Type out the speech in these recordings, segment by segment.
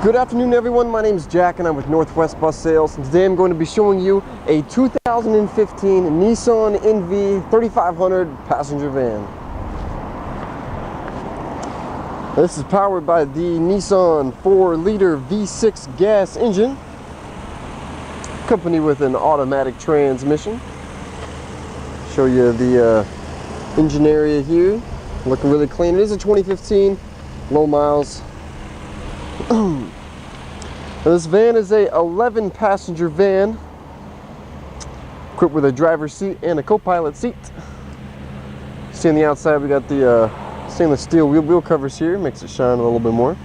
Good afternoon everyone, my name is Jack and I'm with Northwest Bus Sales, and today I'm going to be showing you a 2015 Nissan NV 3500 passenger van. This is powered by the Nissan 4-liter V6 gas engine, accompanied with an automatic transmission. Show you the engine area here, looking really clean. It is a 2015, low miles. This van is a 11 passenger van equipped with a driver's seat and a co-pilot seat. See on the outside we got the stainless steel wheel covers here, makes it shine a little bit more.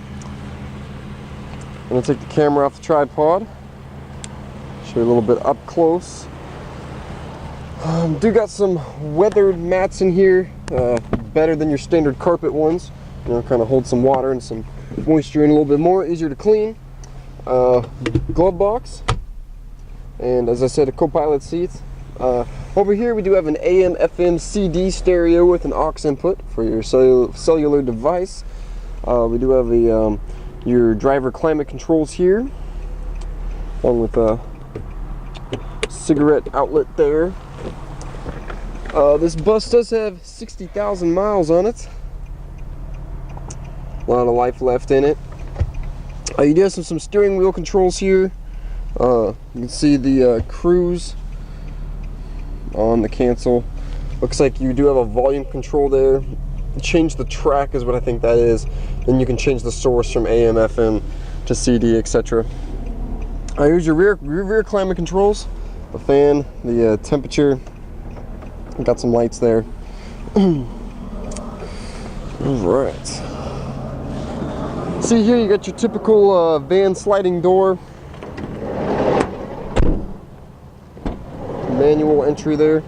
I'm going to take the camera off the tripod, show you a little bit up close. Do got some weathered mats in here, better than your standard carpet ones. You know, kind of hold some water and some moisture in a little bit more, easier to clean. Glove box, and as I said, a co-pilot seat. Over here we do have an AM FM CD stereo with an AUX input for your cellular device. We do have your driver climate controls here, along with a cigarette outlet there. This bus does have 60,000 miles on it. A lot of life left in it. You do have some steering wheel controls here. You can see the cruise on the cancel. Looks like you do have a volume control there. Change the track is what I think that is. Then you can change the source from AM, FM to CD, etc. Here's your rear climate controls. The fan, the temperature. Got some lights there. All right. See here, you got your typical van sliding door, manual entry there.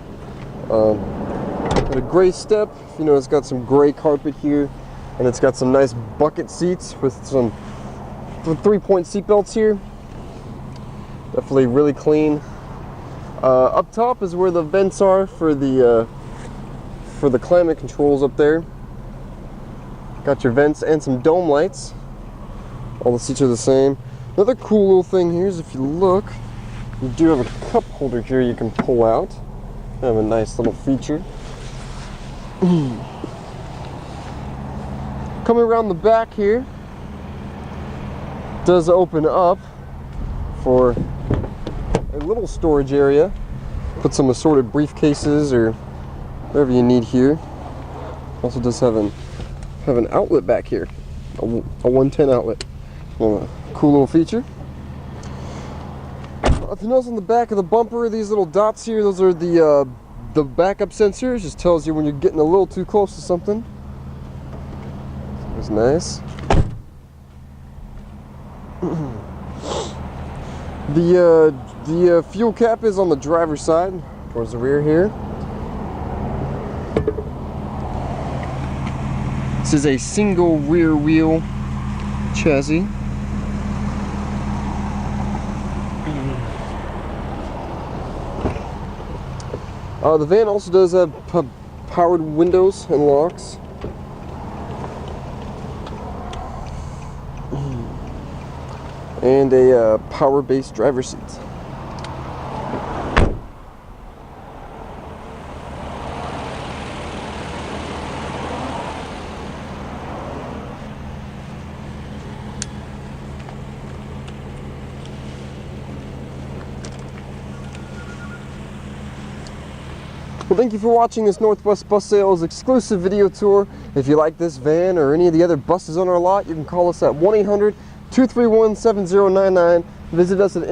Got a gray step. You know, it's got some gray carpet here, and it's got some nice bucket seats with some 3-point seat belts here. Definitely really clean. Up top is where the vents are for the climate controls up there. Got your vents and some dome lights. All the seats are the same. Another cool little thing here is if you look, you do have a cup holder here you can pull out. Kind of a nice little feature. Coming around the back here, does open up for a little storage area. Put some assorted briefcases or whatever you need here. Also does have an outlet back here, a 110 outlet. Well, cool little feature. If you notice on the back of the bumper, these little dots here, those are the backup sensors. Just tells you when you're getting a little too close to something. That's nice. The fuel cap is on the driver's side, towards the rear here. This is a single rear wheel chassis. The van also does have powered windows and locks. And a power-based driver's seat. Well, thank you for watching this Northwest Bus Sales exclusive video tour. If you like this van or any of the other buses on our lot, you can call us at 1-800-231-7099. Visit us at